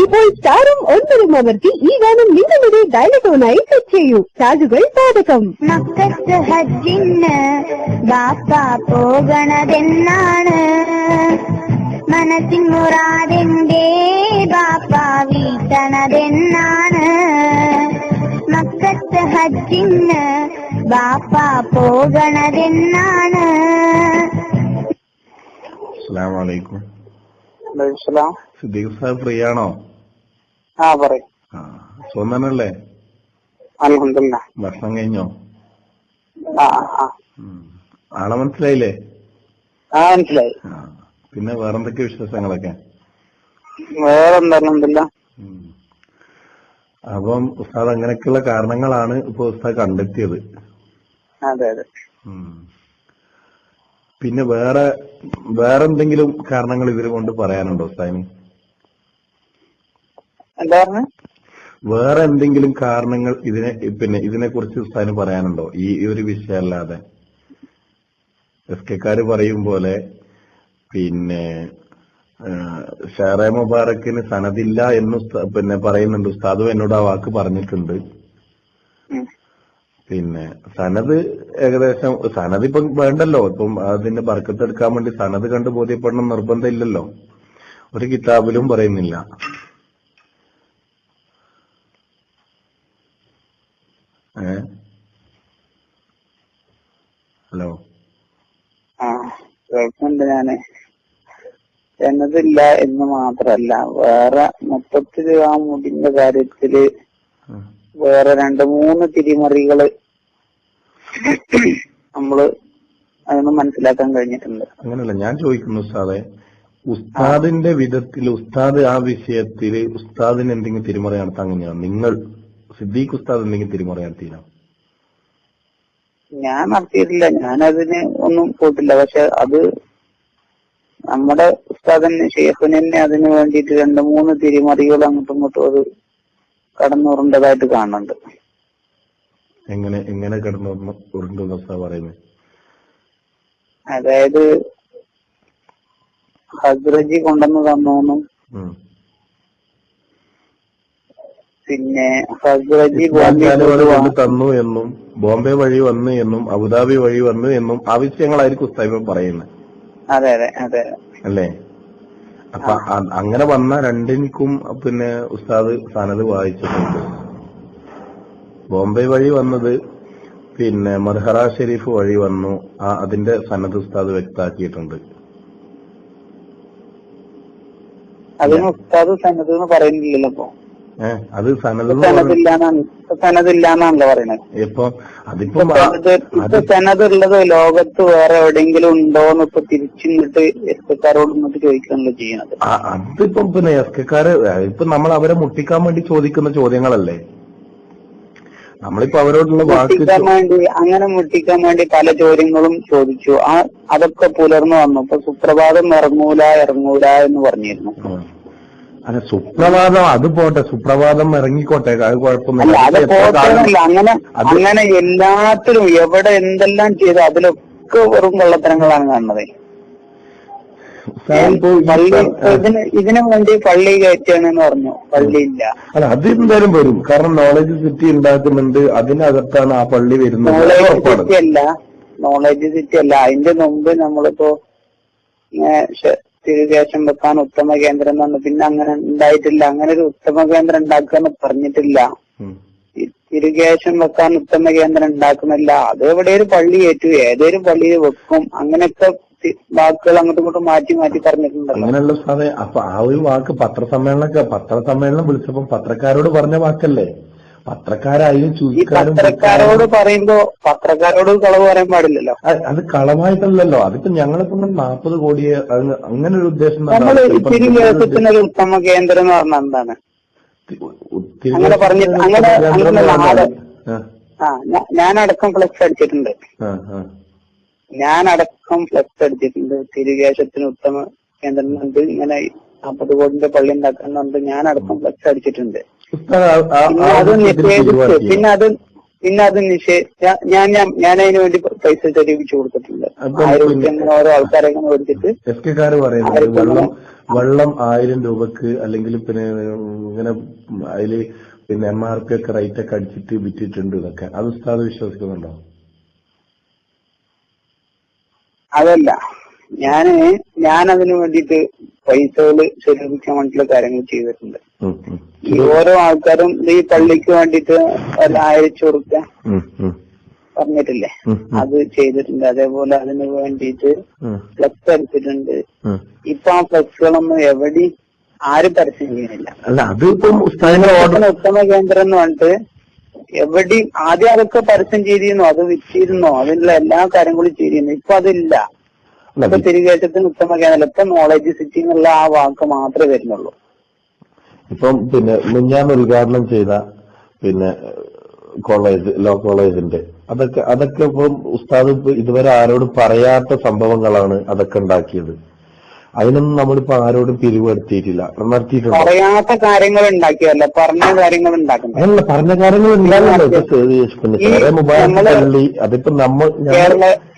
ഇപ്പോൾ സ്റ്റാറും 9 അമർത്തി ഈ ഗാനം നിങ്ങളുടെ ഡയലറ്റോണായി സെറ്റ് ചെയ്യൂ. ചാർജുകൾ ബാധകം. മക്കത്ത് ഹജ്ജിന് ബാപ്പ പോകണതെന്നാണ്, മനസ്സിൻ മുറാദിന്റെ ബാപ്പ വീട്ടണതെന്നാണ്. മക്കത്ത് ഹജ്ജിന് ബാപ്പ പോകണതെന്നാണ്. അസ്സലാമു അലൈക്കും. സിദ്ദീഖ് സാഹിബ് ഫ്രീ ആണോ? പറയും. സുഖം തന്നെയല്ലേ? അൽഹംദുലില്ലാ. ഭക്ഷണം കഴിഞ്ഞോ? ആളെ മനസ്സിലായില്ലേ? മനസ്സിലായി. പിന്നെ വേറെന്തൊക്കെ വിശേഷങ്ങളൊക്കെ? വേറെന്താ അൽഹംദുലില്ലാ. അപ്പം ഉസ്താദ് അങ്ങനെയൊക്കെയുള്ള കാരണങ്ങളാണ് ഇപ്പൊ ഉസ്താദ് കണ്ടെത്തിയത്. അതെ അതെ. പിന്നെ വേറെന്തെങ്കിലും കാരണങ്ങൾ ഇതിനെ കൊണ്ട് പറയാനുണ്ടോ ഉസ്താദിന്? എന്താ പറഞ്ഞ? വേറെ എന്തെങ്കിലും കാരണങ്ങൾ ഇതിനെ കുറിച്ച് ഉസ്താദിന് പറയാനുണ്ടോ ഈ ഒരു വിഷയമല്ലാതെ? എസ്കെക്കാര് പറയും പോലെ പിന്നെ ഷാറെ മുബാറക്കിന് സനദില്ല എന്ന് പറയുന്നുണ്ട്. ഉസ്താദും എന്നോട് ആ വാക്ക് പറഞ്ഞിട്ടുണ്ട്. പിന്നെ സനത് ഏകദേശം സനത് ഇപ്പം വേണ്ടല്ലോ. ഇപ്പം അതിന്റെ ബർക്കത്തെടുക്കാൻ വേണ്ടി സനത് കണ്ട് ബോധ്യപ്പെടണം നിർബന്ധം ഇല്ലല്ലോ. ഒരു കിതാബിലും പറയുന്നില്ല. ഹലോ, കേൾക്കുന്നുണ്ട്. ഞാന് എന്നതില്ല എന്ന് മാത്രല്ല, വേറെ മൊത്തത്തില് ആ മുടിന്റെ കാര്യത്തില് വേറെ 2-3 തിരിമറികള് നമ്മള് അതൊന്നും മനസ്സിലാക്കാൻ കഴിഞ്ഞിട്ടുണ്ട്. അങ്ങനല്ല ഞാൻ ചോദിക്കുന്നു ഉസ്താദെ, ഉസ്താദിന്റെ വിധത്തിൽ ഉസ്താദ് ആ വിഷയത്തില് ഉസ്താദിന് എന്തെങ്കിലും തിരിമറി നടത്താൻ കഴിഞ്ഞാണ്? നിങ്ങൾ സിദ്ദീഖ് ഉസ്താദ് എന്തെങ്കിലും തിരിമറി നടത്തിയില്ല? ഞാൻ നടത്തിയിട്ടില്ല. ഞാനതിന് ഒന്നും പോയിട്ടില്ല. പക്ഷെ അത് നമ്മുടെ ഉസ്താദിന് ഷെയ്ഖിന് തന്നെ അതിന് വേണ്ടിയിട്ട് 2-3 തിരിമറികൾ അങ്ങോട്ടും ഇങ്ങോട്ടും അത് കടന്നുറണ്ടതായിട്ട് കാണുന്നുണ്ട്. എങ്ങനെ കടന്നുറണ്ടെന്ന് ഉസ്താദ് പറയുന്നത്? അതായത് ഹസ്രജി കൊണ്ടുവന്ന് തന്നോന്നും, പിന്നെ ഹസ്രജി തന്നു എന്നും, ബോംബെ വഴി വന്നു എന്നും, അബുദാബി വഴി വന്നു എന്നും ആവശ്യങ്ങളായിരിക്കും ഉസ്താദ് പറയുന്നത്. അതെ അതെ അതെ അല്ലേ? അപ്പൊ അങ്ങനെ വന്ന രണ്ടിനും പിന്നെ ഉസ്താദ് സനത് വായിച്ചിട്ടുണ്ട്. ബോംബെ വഴി വന്നത് പിന്നെ മർഹറ ഷെരീഫ് വഴി വന്നു, അതിന്റെ സനത് ഉസ്താദ് വ്യക്തമാക്കിയിട്ടുണ്ട്. അതിന് ഉസ്താദ് സനത് എന്ന് പറയുന്നില്ലല്ലോ. ഇപ്പൊ അത് സനദില്ലാന്നാണല്ലോ പറയുന്നത്. ഇപ്പൊ സനത് ഉള്ളത് ലോകത്ത് വേറെ എവിടെയെങ്കിലും ഉണ്ടോന്ന് ഇപ്പൊ തിരിച്ചിങ്ങോട്ട് എസ്കെക്കാരോട് ഇങ്ങോട്ട് ചോദിക്കാണല്ലോ ചെയ്യുന്നത്. അതിപ്പം പിന്നെ എസ്കെക്കാര് ഇപ്പൊ നമ്മൾ അവരെ മുട്ടിക്കാൻ വേണ്ടി ചോദിക്കുന്ന ചോദ്യങ്ങളല്ലേ? നമ്മളിപ്പോ അവരോടുള്ള അങ്ങനെ മുട്ടിക്കാൻ വേണ്ടി പല ചോദ്യങ്ങളും ചോദിച്ചു. അതൊക്കെ പുലർന്നു വന്നു. ഇപ്പൊ സുപ്രഭാതം ഇറങ്ങൂല എന്ന് പറഞ്ഞിരുന്നു. അല്ല, സുപ്രഭാതം അത് പോട്ടെ, സുപ്രഭാതം ഇറങ്ങിക്കോട്ടെ, അത് കുഴപ്പമൊന്നുമില്ല. അങ്ങനെ എല്ലാത്തിലും എവിടെ എന്തെല്ലാം ചെയ്തു അതിലൊക്കെ വെറും കള്ളത്തരങ്ങളാണ് കാണുന്നത്. ഇതിനു വേണ്ടി പള്ളി കയറ്റാണെന്ന് പറഞ്ഞു. പള്ളിയില്ല. അല്ല, അത് എന്തായാലും വരും. കാരണം നോളജ് സിറ്റി ഉണ്ടാക്കുന്നുണ്ട്, അതിനകത്താണ് ആ പള്ളി വരുന്നത്. നോളജ് സിറ്റി അല്ല. അതിന്റെ മുമ്പ് നമ്മളിപ്പോ തിരുകേശം വെക്കാൻ ഉത്തമ കേന്ദ്രം എന്ന് പറഞ്ഞു. പിന്നെ അങ്ങനെ ഉണ്ടായിട്ടില്ല. അങ്ങനെ ഒരു ഉത്തമ കേന്ദ്രം ഉണ്ടാക്കാന്ന് പറഞ്ഞിട്ടില്ല. തിരുകേശം വെക്കാൻ ഉത്തമ കേന്ദ്രം ഉണ്ടാക്കുന്നില്ല. അത് എവിടെ ഒരു പള്ളി ഏറ്റു, ഏതൊരു പള്ളിയിൽ വെക്കും. അങ്ങനെയൊക്കെ വാക്കുകൾ അങ്ങോട്ടും ഇങ്ങോട്ടും മാറ്റി പറഞ്ഞിട്ടുണ്ട്. അങ്ങനെയുള്ള സാധനം. അപ്പൊ ആ ഒരു വാക്ക് പത്രസമ്മേളനം വിളിച്ചപ്പോ പത്രക്കാരോട് പറഞ്ഞ വാക്കല്ലേ? പത്രക്കാരായാലും പത്രക്കാരോട് പറയുമ്പോ പത്രക്കാരോട് കളവ് പറയാൻ പാടില്ലല്ലോ. അത് കളവായിട്ടല്ലല്ലോ. അതിപ്പോ ഞങ്ങളിപ്പോ 40 കോടിയെ അങ്ങനെ ഒരു ഉദ്ദേശം. നമ്മള് തിരുകേശത്തിനൊരു ഉത്തമ കേന്ദ്രം എന്ന് പറഞ്ഞാൽ എന്താണ്? അങ്ങനെ പറഞ്ഞിട്ട് ഞാനടക്കം ഫ്ലെക്സ് അടിച്ചിട്ടുണ്ട്. തിരുകേശത്തിന് ഉത്തമ കേന്ദ്രം ഉണ്ട്, ഇങ്ങനെ 40 കോടിന്റെ പള്ളി ഉണ്ടാക്കുന്നുണ്ട്. ഞാനടക്കം ഫ്ലെക്സ് അടിച്ചിട്ടുണ്ട്. പിന്നെ അത് ഞാൻ അതിനു വേണ്ടി പൈസ ചെലവിച്ചു കൊടുത്തിട്ടുണ്ട്. 1000 ഓരോ ആൾക്കാരെ കൊടുത്തിട്ട് വെള്ളം 1000 രൂപക്ക് അല്ലെങ്കിൽ പിന്നെ ഇങ്ങനെ അതില് പിന്നെ MRP ഒക്കെ റേറ്റ് ഒക്കെ അടിച്ചിട്ട് വിറ്റിട്ടുണ്ട് എന്നൊക്കെ അത് ഉസ്താദ് വിശ്വസിക്കുന്നുണ്ടോ? അതല്ല, ഞാൻ അതിനു വേണ്ടിയിട്ട് പൈസകള് സ്വരൂപിക്കാൻ വേണ്ടിയിട്ടുള്ള കാര്യങ്ങൾ ചെയ്തിട്ടുണ്ട്. ഈ ഓരോ ആൾക്കാരും ഈ പള്ളിക്ക് വേണ്ടിയിട്ട് അയച്ചു കൊടുക്കുക പറഞ്ഞിട്ടില്ലേ, അത് ചെയ്തിട്ടുണ്ട്. അതേപോലെ അതിന് വേണ്ടിയിട്ട് ഫ്ലക്സ് അടിച്ചിട്ടുണ്ട്. ഇപ്പൊ ആ ഫ്ലക്സുകളൊന്നും എവിടെയും ആരും പരസ്യം ചെയ്യുന്നില്ല. ഉത്തമ കേന്ദ്രം എന്ന് പറഞ്ഞിട്ട് എവിടെയും ആദ്യം അതൊക്കെ പരസ്യം ചെയ്തിരുന്നു, അത് വിറ്റിരുന്നോ, അതിനുള്ള എല്ലാ കാര്യങ്ങളും ചെയ്തിരുന്നു. ഇപ്പൊ അതില്ല. ഇപ്പൊ തിരികേറ്റത്തിന് ഉത്തമ കേന്ദ്രം, ഇപ്പൊ നോളജ് സിറ്റി എന്നുള്ള ആ വാക്ക് മാത്രമേ വരുന്നുള്ളൂ. ഇപ്പം പിന്നെ ഞാൻ ഉദ്ഘാടനം ചെയ്ത പിന്നെ ലോ കോളേജിന്റെ അതൊക്കെ ഇപ്പം ഉസ്താദ് ഇതുവരെ ആരോടും പറയാത്ത സംഭവങ്ങളാണ് അതൊക്കെ ഉണ്ടാക്കിയത്. അതിനൊന്നും നമ്മളിപ്പോ ആരോടും പിരിവെടുത്തിയിട്ടില്ല, നടത്തിയിട്ടില്ല. പറയാത്ത കാര്യങ്ങൾ ഉണ്ടാക്കിയല്ല, പറഞ്ഞ കാര്യങ്ങൾ ഉണ്ടാക്കുന്നത്. അങ്ങനല്ല, പറഞ്ഞ കാര്യങ്ങൾ ഉണ്ടാകുന്നുണ്ട്. അതിപ്പോ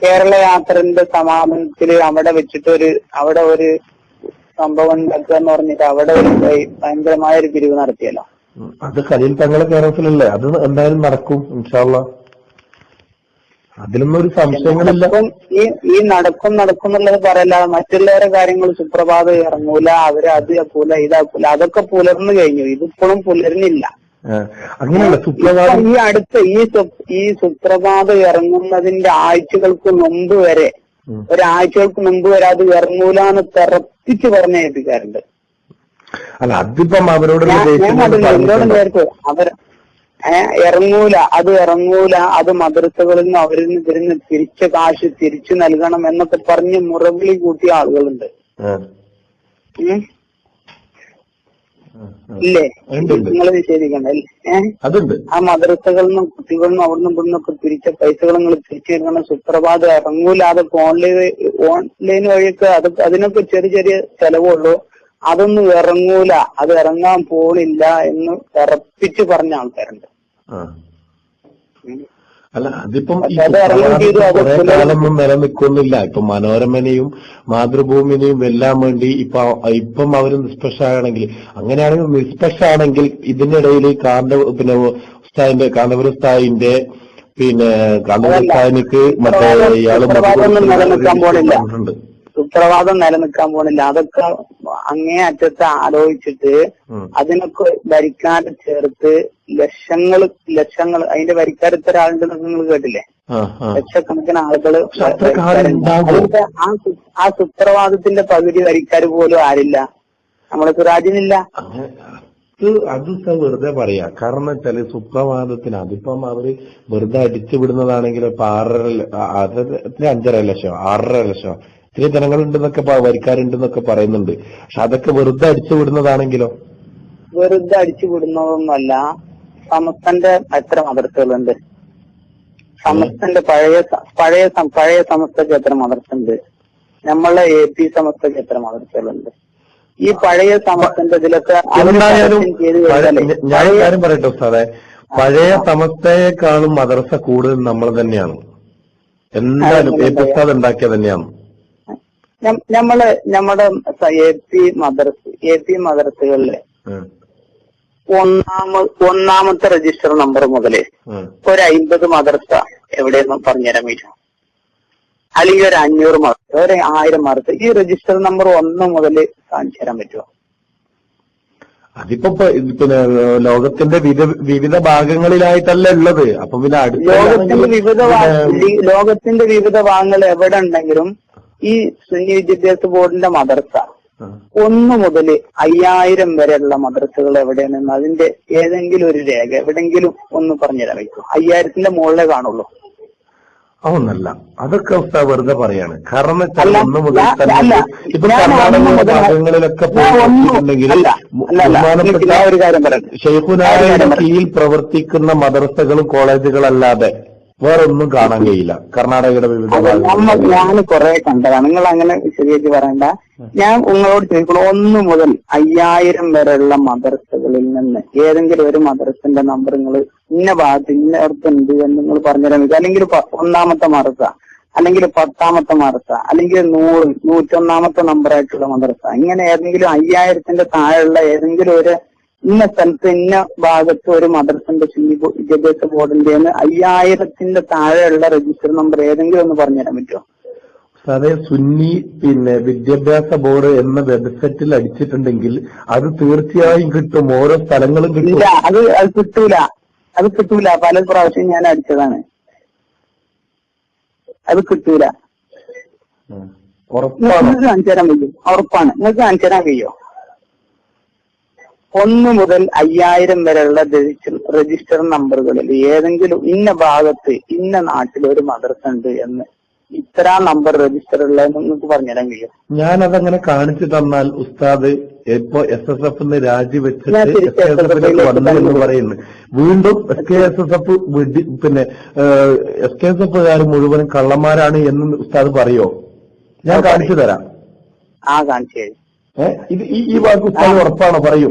കേരള യാത്രന്റെ സമാപനത്തില് അവിടെ വെച്ചിട്ട് അവിടെ ഒരു സംഭവം ഉണ്ടാക്കുക എന്ന് പറഞ്ഞിട്ട് അവിടെ ഒരു ഭയങ്കരമായ ഒരു പിരിവ് നടത്തിയല്ലോ. അത് ഖലീൽ തങ്ങളെ കേരളത്തിലല്ലേ, അത് എന്തായാലും നടക്കും ഇൻഷാ അല്ലാഹ്. അതിലൊന്നും ഒരു സംശയങ്ങളില്ല. ഈ നടക്കും എന്നുള്ളത് പറയല്ല. മറ്റുള്ളവരെ കാര്യങ്ങൾ സുപ്രഭാതം ഇറങ്ങൂല, അവര് അത് ആക്കൂല ഇതാക്കൂല, അതൊക്കെ പുലർന്നു കഴിഞ്ഞു. ഇതിപ്പോഴും പുലർന്നില്ല. അങ്ങനെയല്ല, സുപ്രഭാതം ഈ സുപ്രഭാതം ഇറങ്ങുന്നതിന്റെ ആഴ്ചകൾക്ക് മുമ്പ് വരെ ഒരാഴ്ചകൾക്ക് മുമ്പ് വരെ അത് ഇറങ്ങൂലെന്ന് തറപ്പിച്ച് പറഞ്ഞേൽപ്പിക്കാറുണ്ട്. അല്ല, അതിപ്പം അവരോട് ഇറങ്ങൂല, അത് മദ്രസകളിൽ നിന്ന് അവരിൽ നിന്ന് വരുന്ന തിരിച്ച കാശ് തിരിച്ചു നൽകണം എന്നൊക്കെ പറഞ്ഞ് മുറവിളി കൂട്ടിയ ആളുകളുണ്ട്. ഇല്ലേ? നിങ്ങൾ നിഷേധിക്കണ്ടല്ലേ? ആ മദ്രസകളിൽ നിന്നും കുട്ടികളിൽ നിന്നും അവിടെ നിന്നൊക്കെ തിരിച്ച പൈസകൾ നിങ്ങൾ തിരിച്ചു നൽകണം. സുപ്രഭാതം ഇറങ്ങൂല, അതൊക്കെ ഓൺലൈൻ വഴിയൊക്കെ അതിനൊക്കെ ചെറിയ ചെലവുള്ളൂ, അതൊന്നും ഇറങ്ങൂല, അത് ഇറങ്ങാൻ പോണില്ല എന്ന് ഉറപ്പിച്ച് പറഞ്ഞ ആൾക്കാരുണ്ട്. അല്ല, അതിപ്പം കുറെ കാലമൊന്നും നിലനിൽക്കുന്നില്ല. ഇപ്പൊ മനോരമനെയും മാതൃഭൂമിനെയും വെല്ലാൻ വേണ്ടി ഇപ്പം അവര് നിഷ്പക്ഷമാണെങ്കിൽ, അങ്ങനെയാണെങ്കിൽ നിഷ്പക്ഷമാണെങ്കിൽ ഇതിനിടയിൽ പിന്നെ കാന്തപുരം ഉസ്താദിന്റെ പിന്നെ കാന്തപുരം ഉസ്താദിനിക്ക് മറ്റേ ഇയാള് സുപ്രഭാതം നിലനിൽക്കാൻ പോണില്ല. അതൊക്കെ അങ്ങേ അറ്റത്ത് ആലോചിച്ചിട്ട് അതിനൊക്കെ വരിക്കാരെ ചേർത്ത് ലക്ഷങ്ങൾ അതിന്റെ വരിക്കാർ ഇത്ര ആളുണ്ടെന്ന് നിങ്ങൾ കേട്ടില്ലേ? ലക്ഷക്കണക്കിന് ആളുകള്. ആ സുപ്രഭാതത്തിന്റെ പകുതി വരിക്കാർ പോലും ആരില്ല, നമ്മളെ സുരാജിനില്ല. അത് വെറുതെ പറയാ. കാരണം വെച്ചാല് സുപ്രഭാതത്തിന് അതിപ്പം അവര് വെറുതെ അടിച്ചു വിടുന്നതാണെങ്കിൽ ഇപ്പൊ 5.5 ലക്ഷം 6.5 ലക്ഷം ഇത്രയും ജനങ്ങളുണ്ടെന്നൊക്കെ വരിക്കാരുണ്ടെന്നൊക്കെ പറയുന്നുണ്ട്. പക്ഷെ അതൊക്കെ വെറുതെ അടിച്ചു വിടുന്നതാണെങ്കിലോ? വെറുതെ അടിച്ചു വിടുന്നതൊന്നുമല്ല. സമസ്തന്റെ എത്ര മദ്രസകളുണ്ട്? സമസ്തന്റെ പഴയ സമസ്തക്ക് എത്ര മദ്രസയുണ്ട്? നമ്മളെ AP സമസ്തക്ക് എത്ര മദ്രസകളുണ്ട്? ഈ പഴയ സമസ്തന്റെ ഇതിലൊക്കെ ഞാൻ കാര്യം പറയട്ടെ ഉസ്താദേ, പഴയ സമസ്തയെക്കാളും മദ്രസ കൂടുതൽ നമ്മൾ തന്നെയാണ്. എന്തായാലും AP ഉസ്താദ് ഉണ്ടാക്കിയ തന്നെയാണ്. നമ്മുടെ AP മദ്രസകളിലെ ഒന്നാമത്തെ രജിസ്റ്റർ നമ്പർ മുതല് ഒരു 50 മദ്രസ എവിടെയെന്ന് പറഞ്ഞുതരാൻ പറ്റുമോ? അല്ലെങ്കിൽ ഒരു 500 മദ്രസ, ഒരു 1000 മദ്രസ, ഈ രജിസ്റ്റർ നമ്പർ 1 മുതൽ കാണിച്ചു തരാൻ പറ്റുമോ? അതിപ്പോ പിന്നെ ലോകത്തിന്റെ വിവിധ ഭാഗങ്ങളിലായിട്ടല്ല ഉള്ളത്. അപ്പൊ പിന്നെ ലോകത്തിന്റെ വിവിധ ഭാഗങ്ങൾ എവിടെ ഉണ്ടെങ്കിലും ഈ സുന്നി വിദ്യാഭ്യാസ ബോർഡിന്റെ മദ്രസ 1 മുതൽ 5000 വരെയുള്ള മദ്രസകൾ എവിടെയാണെന്ന് അതിന്റെ ഏതെങ്കിലും ഒരു രേഖ എവിടെങ്കിലും ഒന്ന് പറഞ്ഞുതരാൻ പറ്റുമോ? 5000ന്റെ മുകളിലേ കാണുള്ളൂ. അതൊന്നല്ല, അതൊക്കെ വെറുതെ പറയാണ്. കാരണം വെച്ചാൽ 1 മുതൽ ഇപ്പൊ കർണാടക ഭാഗങ്ങളിലൊക്കെ പോയിട്ടുണ്ടെങ്കിൽ ഷെയ്ഖുനായുടെ കീഴിൽ പ്രവർത്തിക്കുന്ന മദ്രസകളും കോളേജുകളല്ലാതെ വേറൊന്നും കാണാൻ കഴിയില്ല കർണാടകയുടെ വിവിധ ഭാഗങ്ങളിൽ. ഞാൻ കുറെ കണ്ടതാണ്, നിങ്ങൾ അങ്ങനെ വിശദീകരിച്ച് പറയണ്ട. ഞാൻ നിങ്ങളോട് ചോദിക്കണം, 1 മുതൽ 5000 വരെയുള്ള മദ്രസകളിൽ നിന്ന് ഏതെങ്കിലും ഒരു മദ്രസന്റെ നമ്പർ നിങ്ങൾ ഇന്ന ഭാഗത്ത് ഇന്നടത്തുണ്ട് എന്ന് നിങ്ങൾ പറഞ്ഞുതരാൻ പറ്റും. അല്ലെങ്കിൽ 1ാമത്തെ മദ്രസ അല്ലെങ്കിൽ 10ാമത്തെ മദ്രസ, അല്ലെങ്കിൽ 101ാമത്തെ നമ്പറായിട്ടുള്ള മദ്രസ, ഇങ്ങനെ ഏതെങ്കിലും 5000ന്റെ താഴെയുള്ള ഏതെങ്കിലും ഒരു ഇന്ന സ്ഥലത്ത് ഇന്ന ഭാഗത്ത് ഒരു മദ്രസന്റെ സുന്നി വിദ്യാഭ്യാസ ബോർഡിന്റെ 5000ന്റെ താഴെയുള്ള രജിസ്റ്റർ നമ്പർ ഏതെങ്കിലും ഒന്ന് പറഞ്ഞുതരാൻ പറ്റുമോ? അതെ, സുന്നി വിദ്യാഭ്യാസ ബോർഡ് എന്ന വെബ്സൈറ്റിൽ അടിച്ചിട്ടുണ്ടെങ്കിൽ അത് തീർച്ചയായും കിട്ടും. ഓരോ സ്ഥലങ്ങളും കിട്ടും. ഇല്ല, അത് കിട്ടൂല. പല പ്രാവശ്യം ഞാൻ അടിച്ചതാണ്. അത് കിട്ടൂല. നിങ്ങൾക്ക് കാണിച്ചു തരാൻ കഴിയും? ഉറപ്പാണ്. നിങ്ങൾക്ക് കാണിച്ചു തരാൻ കഴിയോ? 1 മുതൽ 5000 വരെയുള്ള രജിസ്റ്റർ നമ്പറുകളിൽ ഏതെങ്കിലും ഇന്ന ഭാഗത്ത് ഇന്ന നാട്ടിൽ ഒരു മദ്രസ ഉണ്ട് എന്ന് ഇത്ര നമ്പർ രജിസ്റ്റർ ഉള്ളതെന്ന് നിങ്ങൾക്ക് പറഞ്ഞുതരാൻ കഴിയും? ഞാനതങ്ങനെ കാണിച്ചു തന്നാൽ ഉസ്താദ് ഇപ്പൊ SSF രാജിവെച്ചിട്ട് SKSF വന്നു എന്ന് പറയുന്നു. വീണ്ടും SKSF SKSFകാർ മുഴുവനും കള്ളന്മാരാണ് എന്ന് ഉസ്താദ് പറയോ? ഞാൻ കാണിച്ചു തരാം. കാണിച്ചു. ഇത് ഈ വാക്ക് ഉസ്താദ് ഉറപ്പാണോ? പറയൂ.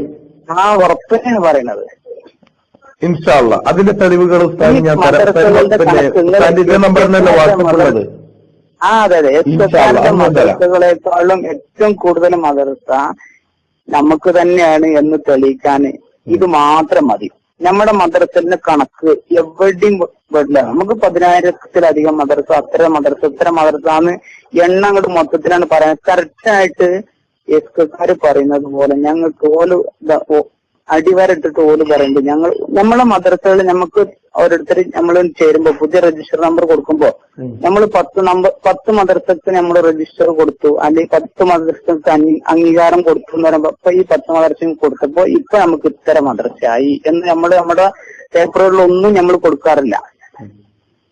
ഉറപ്പ് തന്നെയാണ് പറയുന്നത്. ഇൻഷാ അല്ലാഹ് അതിന്റെ തെളിവുകൾ ഉസ്താദ് ഞാൻ തരാം. ഇതേ നമ്പർ തന്നെ വാട്സപ്പിലുള്ളത്. അതെ. മദ്രസകളെക്കാളും ഏറ്റവും കൂടുതൽ മദ്രസ നമുക്ക് തന്നെയാണ് എന്ന് തെളിയിക്കാൻ ഇത് മാത്രം മതി. നമ്മുടെ മദ്രസന്റെ കണക്ക് എവിടെയും വരില്ല. നമുക്ക് 10,000-ത്തിലധികം മദ്രസ, ഇത്ര മദ്രസന്ന് എണ്ണം അങ്ങോട്ട് മൊത്തത്തിലാണ് പറയുന്നത്. കറക്റ്റായിട്ട് എസ്കക്കാര് പറയുന്നത് പോലെ ഞങ്ങൾക്ക് അടിവരട്ടിട്ട് ഓല് പറയുന്നുണ്ട്. നമ്മളെ മദ്രസകളിൽ നമുക്ക് ഓരോരുത്തർ നമ്മൾ ചേരുമ്പോ പുതിയ രജിസ്റ്റർ നമ്പർ കൊടുക്കുമ്പോ നമ്മൾ 10 മദ്രസക്ക് നമ്മൾ രജിസ്റ്റർ കൊടുത്തു, അല്ലെങ്കിൽ 10 മദ്രസക്ക് അംഗീകാരം കൊടുത്തു എന്ന് പറയുമ്പോ ഇപ്പൊ ഈ 10 മദ്രസയും കൊടുത്തപ്പോ ഇപ്പൊ നമുക്ക് ഇത്ര മദ്രസയായി എന്ന് നമ്മുടെ പേപ്പറുകളിലൊന്നും നമ്മൾ കൊടുക്കാറില്ല.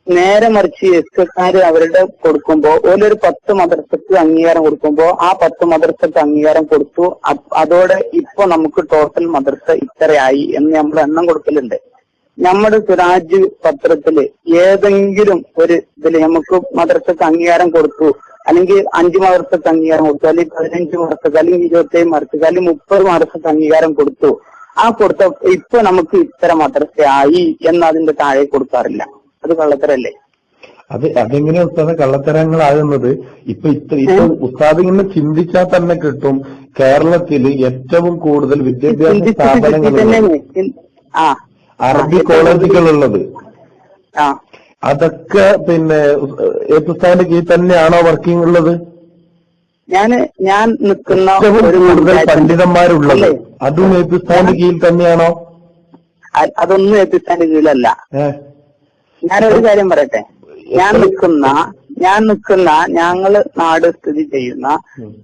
നേരെ മറിച്ച് എസ്കക്കാര് അവരുടെ കൊടുക്കുമ്പോ ഓരോ 10 മദ്രസക്ക് അംഗീകാരം കൊടുക്കുമ്പോ ആ 10 മദ്രസക്ക് അംഗീകാരം കൊടുത്തു, അതോടെ ഇപ്പൊ നമുക്ക് ടോട്ടൽ മദ്രസ ഇത്രയായി എന്ന് നമ്മൾ എണ്ണം കൊടുക്കലുണ്ട്. നമ്മുടെ സിറാജ് പത്രത്തില് ഏതെങ്കിലും ഒരു ഇതില് നമുക്ക് മദ്രസക്ക് അംഗീകാരം കൊടുത്തു, അല്ലെങ്കിൽ 5 മദ്രസക്ക് അംഗീകാരം കൊടുത്തു, അല്ലെങ്കിൽ 15 മദ്രസക്ക്, അല്ലെങ്കിൽ 27 മദ്രസക്ക്, അല്ലെങ്കിൽ 30 മദ്രസക്ക് അംഗീകാരം കൊടുത്തു, കൊടുത്ത ഇപ്പൊ നമുക്ക് ഇത്ര മദ്രസയായി എന്ന് അതിന്റെ താഴെ കൊടുക്കാറില്ല. അത് കള്ളത്തരല്ലേ? അതെങ്ങനെയാ ഉസ്താദ് കള്ളത്തരങ്ങളാകുന്നത്? ഇപ്പൊ ഉസ്താദ് ഇങ്ങനെ ചിന്തിച്ചാൽ തന്നെ കിട്ടും. കേരളത്തില് ഏറ്റവും കൂടുതൽ വിദ്യാഭ്യാസ സ്ഥാപനങ്ങളുള്ളത്, അറബി കോളേജുകളുള്ളത്, അതൊക്കെ ഉസ്താദിന്റെ കീഴിൽ തന്നെയാണോ വർക്കിംഗ് ഉള്ളത്? ഞാൻ നിൽക്കുന്ന കൂടുതൽ പണ്ഡിതന്മാരുള്ളത് അതും ഉസ്താദിന്റെ കീഴിൽ തന്നെയാണോ? അതൊന്നും ഉസ്താദിന്റെ കീഴിലല്ല. ഞാനൊരു കാര്യം പറയട്ടെ. ഞാൻ നിൽക്കുന്ന ഞങ്ങള് നാട് സ്ഥിതി ചെയ്യുന്ന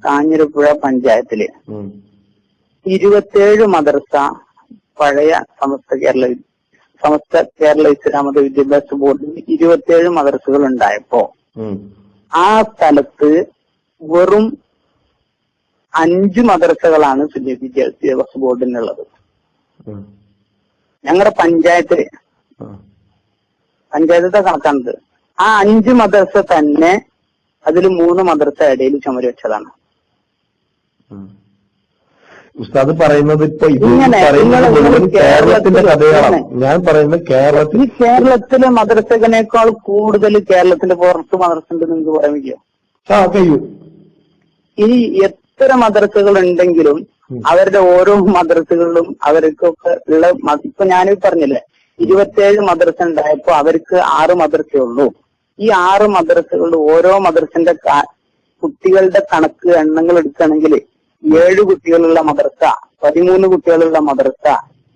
കാഞ്ഞിരപ്പുഴ പഞ്ചായത്തില് 27 മദ്രസ പഴയ സമസ്ത കേരള ഇസ്ലാമത വിദ്യാഭ്യാസ ബോർഡിന് 27 മദ്രസകൾ ഉണ്ടായപ്പോ ആ സ്ഥലത്ത് വെറും 5 മദ്രസകളാണ് സുന്നി വിദ്യാഭ്യാസ ബോർഡിനുള്ളത്. ഞങ്ങളുടെ പഞ്ചായത്തിലെ കണക്കാണത്. ആ 5 മദ്രസ തന്നെ അതിൽ 3 മദ്രസ ഇടയിൽ ചുമര് വെച്ചതാണ്. ഉസ്താദ് പറയുന്നത് ഇപ്പൊ കേരളത്തിന്റെ കഥയാണ്. ഞാൻ പറയുന്നത് കേരളത്തിലെ മദ്രസകളേക്കാൾ കൂടുതൽ കേരളത്തിന്റെ പുറത്ത് മദ്രസ ഉണ്ടെന്ന് നിങ്ങൾക്ക് പറയാൻ പറ്റുമോ? കഴിയും. ഇനി എത്ര മദ്രസകൾ ഉണ്ടെങ്കിലും അവരുടെ ഓരോ മദ്രസകളിലും അവർക്കൊക്കെ ഉള്ള ഇപ്പൊ ഞാനീ പറഞ്ഞില്ലേ 27 മദ്രസ ഉണ്ടായപ്പോ അവർക്ക് 6 മദ്രസയേ ഉള്ളൂ. ഈ 6 മദ്രസകളിൽ ഓരോ മദ്രസന്റെ കുട്ടികളുടെ കണക്ക് എണ്ണങ്ങൾ എടുക്കുകയാണെങ്കിൽ 7 കുട്ടികളുള്ള മദ്രസ, 13 കുട്ടികളുള്ള മദ്രസ,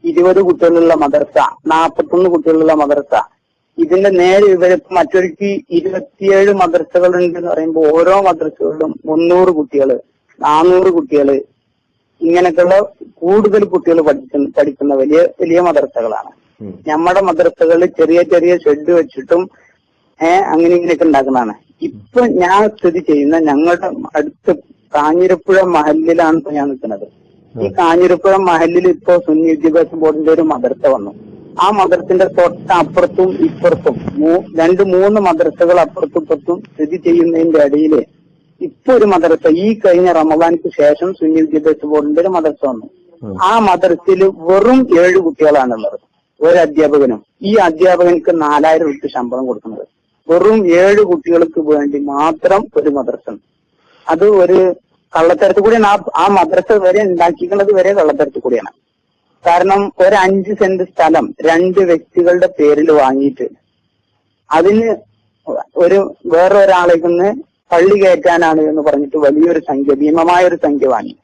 20 കുട്ടികളുള്ള മദ്രസ, 41 കുട്ടികളുള്ള മദ്രസ. ഇതിന്റെ നേരെ വിവരപ്പ് മറ്റൊരുക്ക് 27 മദ്രസകൾ ഉണ്ടെന്ന് പറയുമ്പോൾ ഓരോ മദ്രസകളിലും 300 കുട്ടികള്, 400 കുട്ടികള്, ഇങ്ങനെയൊക്കെയുള്ള കൂടുതൽ കുട്ടികൾ പഠിക്കുന്ന വലിയ വലിയ മദ്രസകളാണ്. നമ്മുടെ മദ്രസകളിൽ ചെറിയ ചെറിയ ഷെഡ് വെച്ചിട്ടും അങ്ങനെ ഇങ്ങനെയൊക്കെ ഉണ്ടാക്കുന്നതാണ്. ഇപ്പൊ ഞാൻ സ്ഥിതി ചെയ്യുന്ന ഞങ്ങളുടെ അടുത്ത് കാഞ്ഞിരപ്പുഴ മഹലിലാണ് ഇപ്പൊ ഞാൻ നിൽക്കുന്നത്. ഈ കാഞ്ഞിരപ്പുഴ മഹലിൽ ഇപ്പോ സുന്നി വിദ്യാഭ്യാസ ബോർഡിന്റെ ഒരു മദ്രസ വന്നു. ആ മദ്രസന്റെ തൊട്ടപ്പുറത്തും ഇപ്പുറത്തും 2-3 മദ്രസകൾ അപ്പുറത്തും ഇപ്പുറത്തും സ്ഥിതി ചെയ്യുന്നതിന്റെ ഇടയില് ഇപ്പൊ ഒരു മദ്രസ ഈ കഴിഞ്ഞ റമദാനിക്ക് ശേഷം സുന്നി വിദ്യാഭ്യാസ ബോർഡിന്റെ ഒരു മദ്രസ വന്നു. ആ മദ്രസയിൽ വെറും 7 കുട്ടികളാണുള്ളത്, ഒരു അധ്യാപകനും. ഈ അധ്യാപകനക്ക് 4000 രൂപ ശമ്പളം കൊടുക്കുന്നത്. വെറും 7 കുട്ടികൾക്ക് വേണ്ടി മാത്രം ഒരു മദ്രസ. അത് ഒരു കള്ളത്തരത്തിൽ കൂടിയാണ്. ആ മദ്രസ വരെ ഉണ്ടാക്കിക്കുന്നത് വരെ കള്ളത്തരത്തിൽ കൂടിയാണ്. കാരണം ഒരു 5 സെന്റ് സ്ഥലം 2 വ്യക്തികളുടെ പേരിൽ വാങ്ങിയിട്ട് അതിന് വേറൊരാളേക്കൊന്ന് പള്ളി കയറ്റാനാണ് എന്ന് പറഞ്ഞിട്ട് വലിയൊരു സംഖ്യ, ഭീമമായ ഒരു സംഖ്യ വാങ്ങി.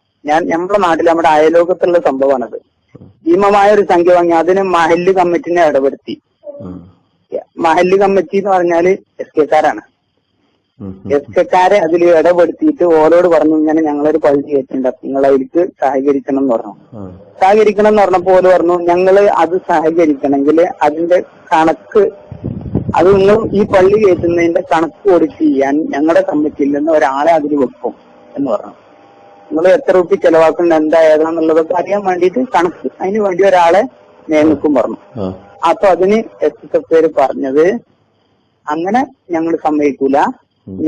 നമ്മുടെ നാട്ടിൽ നമ്മുടെ അയലോകത്തുള്ള സംഭവമാണത്. ഭീമമായ ഒരു സംഖ്യ വാങ്ങി അതിന് മഹല്ല് കമ്മിറ്റിനെ ഇടപെടുത്തി. മഹല്ല് കമ്മിറ്റി എന്ന് പറഞ്ഞാല് SK-ക്കാരാണ്. SK-ക്കാരെ അതിൽ ഇടപെടുത്തിയിട്ട് ഓരോട് പറഞ്ഞു, ഇങ്ങനെ ഞങ്ങളൊരു പള്ളി കയറ്റുണ്ട്, നിങ്ങൾ അതിലേക്ക് സഹകരിക്കണം എന്ന് പറഞ്ഞു. സഹകരിക്കണം എന്ന് പറഞ്ഞപ്പോൾ ഓര് പറഞ്ഞു, ഞങ്ങള് അത് സഹകരിക്കണമെങ്കിൽ അതിന്റെ കണക്ക്, അത് നിങ്ങൾ ഈ പള്ളി കയറ്റുന്നതിന്റെ കണക്ക് ഓഡിറ്റ് ചെയ്യാൻ ഞങ്ങളുടെ കമ്മിറ്റിയിൽ നിന്ന് ഒരാളെ അതിൽ വെക്കും എന്ന് പറഞ്ഞു. നിങ്ങൾ എത്ര രൂപ ചെലവാക്കുന്ന എന്താ ഏതാന്നുള്ളതൊക്കെ അറിയാൻ വേണ്ടിയിട്ട് കണക്ക് അതിന് വേണ്ടി ഒരാളെ നിയമിക്കും പറഞ്ഞു. അപ്പൊ അതിന് SSF പറഞ്ഞത്, അങ്ങനെ ഞങ്ങൾ സമ്മതിക്കൂല,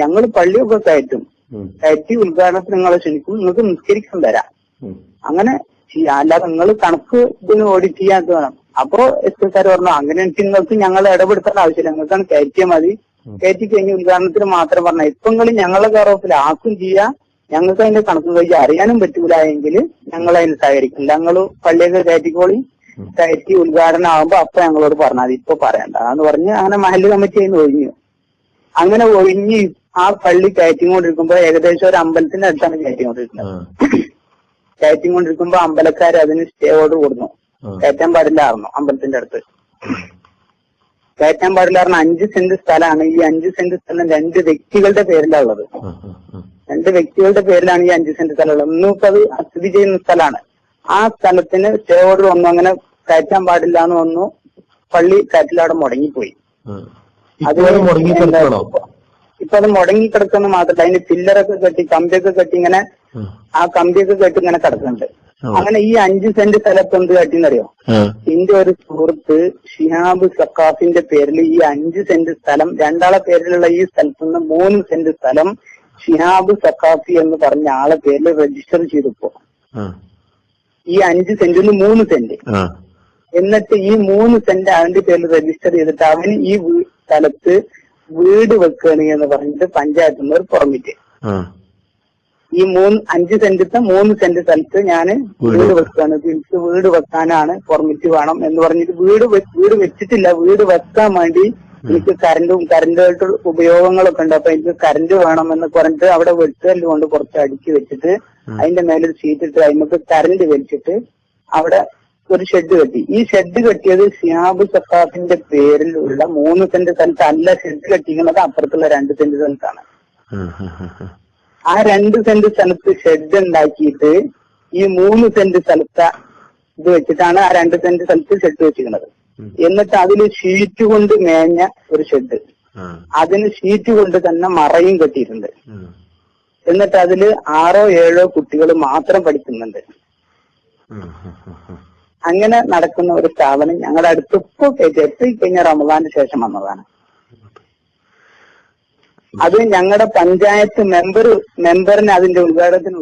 ഞങ്ങൾ പള്ളിയൊക്കെ കയറ്റി ഉദ്ഘാടനത്തിന് നിങ്ങളെ ക്ഷണിക്കും, നിങ്ങൾക്ക് നിസ്കരിക്കാൻ തരാം, അങ്ങനെ ചെയ്യാം, അല്ലാതെ നിങ്ങൾ കണക്ക് ഇതിന് ഓഡിറ്റ് ചെയ്യാൻ വേണം. അപ്പോ SSF പറഞ്ഞു, അങ്ങനെ നിങ്ങൾക്ക് ഞങ്ങളെ ഇടപെടുത്തേണ്ട ആവശ്യമില്ല, നിങ്ങൾക്കാണ് കയറ്റിയാൽ മതി, കയറ്റി കഴിഞ്ഞ് ഉദ്ഘാടനത്തിന് മാത്രം പറഞ്ഞാൽ ഇപ്പൊ നിങ്ങൾ ഞങ്ങളുടെ കയറോപ്പിൽ ആക്കും ചെയ്യാം, ഞങ്ങൾക്ക് അതിന്റെ കണക്കും കഴിച്ച് അറിയാനും പറ്റൂല എങ്കിൽ ഞങ്ങൾ അതിന് സഹകരിക്കില്ല, ഞങ്ങൾ പള്ളിയൊക്കെ കയറ്റിക്കോളി, കയറ്റി ഉദ്ഘാടനം ആകുമ്പോ അപ്പൊ ഞങ്ങളോട് പറഞ്ഞാൽ മതി, ഇപ്പൊ പറയണ്ട എന്ന് പറഞ്ഞ് അങ്ങനെ മഹല്ല് കമ്മിറ്റി അതിന് ഒഴിഞ്ഞു. അങ്ങനെ ഒഴിഞ്ഞ് ആ പള്ളി കയറ്റിക്കൊണ്ടിരിക്കുമ്പോ ഏകദേശം ഒരു അമ്പലത്തിന്റെ അടുത്താണ് കയറ്റിക്കൊണ്ടിരിക്കുന്നത്. കയറ്റിക്കൊണ്ടിരിക്കുമ്പോ അമ്പലക്കാർ അതിന് സ്റ്റേ ഓർഡർ കൊടുന്നു, കയറ്റാൻ പാടില്ലായിരുന്നു. അമ്പലത്തിന്റെ അടുത്ത് കയറ്റാൻ പാടില്ലായിരുന്നു. 5 സെന്റ് സ്ഥലമാണ്. ഈ 5 സെന്റ് സ്ഥലം 2 വ്യക്തികളുടെ പേരിലാണ് ഉള്ളത്. 2 വ്യക്തികളുടെ പേരിലാണ് ഈ 5 സെന്റ് സ്ഥലം ഉള്ളത്. ഇന്നിപ്പോ അത് സ്ഥിതി ചെയ്യുന്ന സ്ഥലമാണ്. ആ സ്ഥലത്തിന് സ്റ്റേ ഓർഡർ വന്നു, അങ്ങനെ കയറ്റാൻ പാടില്ല എന്ന് വന്നു. പള്ളി കയറ്റിലവിടെ മുടങ്ങിപ്പോയി. അതുപോലെ ഇപ്പൊ അത് മുടങ്ങിക്കിടക്കുന്ന മാത്രമല്ല, അതിന് പില്ലറൊക്കെ കെട്ടി കമ്പിയൊക്കെ കെട്ടി ഇങ്ങനെ ആ കമ്പിയൊക്കെ കെട്ടി ഇങ്ങനെ കിടക്കുന്നുണ്ട്. അങ്ങനെ ഈ 5 സെന്റ് സ്ഥലത്ത് എന്ത് കാട്ടിന്നറിയോ? എന്റെ ഒരു സുഹൃത്ത് ഷിഹാബ് സക്കാഫിന്റെ പേരിൽ ഈ 5 സെന്റ് സ്ഥലം, 2 ആളെ പേരിലുള്ള ഈ സ്ഥലത്തുനിന്ന് 3 സെന്റ് സ്ഥലം ഷിഹാബ് സക്കാഫി എന്ന് പറഞ്ഞ ആളെ പേരിൽ രജിസ്റ്റർ ചെയ്തപ്പോ ഈ 5 സെന്റിന് 3 സെന്റ്, എന്നിട്ട് ഈ 3 സെന്റ് അവന്റെ പേരിൽ രജിസ്റ്റർ ചെയ്തിട്ട് അവന് ഈ സ്ഥലത്ത് വീട് വെക്കുകയാണ് എന്ന് പറഞ്ഞിട്ട് പഞ്ചായത്തിൽ നിന്ന് ഒരു പെർമിറ്റ്. ഈ 5 സെന്റിത്തെ 3 സെന്റ് സ്ഥലത്ത് ഞാൻ വീട് വെക്കുകയാണ്, എനിക്ക് വീട് വെക്കാനാണ് പെർമിറ്റ് വേണം എന്ന് പറഞ്ഞിട്ട് വീട് വെച്ചിട്ടില്ല. വീട് വെക്കാൻ വേണ്ടി എനിക്ക് കറന്റായിട്ട് ഉപയോഗങ്ങളൊക്കെ ഉണ്ട്, അപ്പൊ എനിക്ക് കറന്റ് വേണം എന്ന് പറഞ്ഞിട്ട് അവിടെ വെട്ടുകല്ല് കൊണ്ട് കുറച്ച് അടുക്കി വെച്ചിട്ട് അതിന്റെ മേലെ ഷീറ്റ് ഇട്ട് അതിനകത്ത് കറന്റ് വലിച്ചിട്ട് അവിടെ ഒരു ഷെഡ് കെട്ടി. ഈ ഷെഡ് കെട്ടിയത് ഷിഹാബ് സക്കാഫിന്റെ പേരിലുള്ള 3 സെന്റ് സ്ഥലത്തല്ല ഷെഡ് കെട്ടിക്കുന്നത്, അപ്പുറത്തുള്ള 2 സെന്റ് സ്ഥലത്താണ്. ആ 2 സെന്റ് സ്ഥലത്ത് ഷെഡ് ഉണ്ടാക്കിയിട്ട് ഈ 3 സെന്റ് സ്ഥലത്ത് ഇത് വെച്ചിട്ടാണ് ആ 2 സെന്റ് സ്ഥലത്ത് ഷെഡ് വെച്ചിരിക്കുന്നത്. എന്നിട്ട് അതിൽ ഷീറ്റ് കൊണ്ട് മേഞ്ഞ ഒരു ഷെഡ്, അതിന് ഷീറ്റ് കൊണ്ട് തന്നെ മറയും കെട്ടിയിട്ടുണ്ട്. എന്നിട്ട് അതില് 6 or 7 കുട്ടികൾ മാത്രം പഠിക്കുന്നുണ്ട്. അങ്ങനെ നടക്കുന്ന ഒരു സ്ഥാപനം ഞങ്ങളുടെ അടുത്ത് ഇപ്പൊ കഴിഞ്ഞ റമദാന് ശേഷം വന്നതാണ്. അത് ഞങ്ങളുടെ പഞ്ചായത്ത് മെമ്പറിന് അതിന്റെ ഉദ്ഘാടനത്തിന്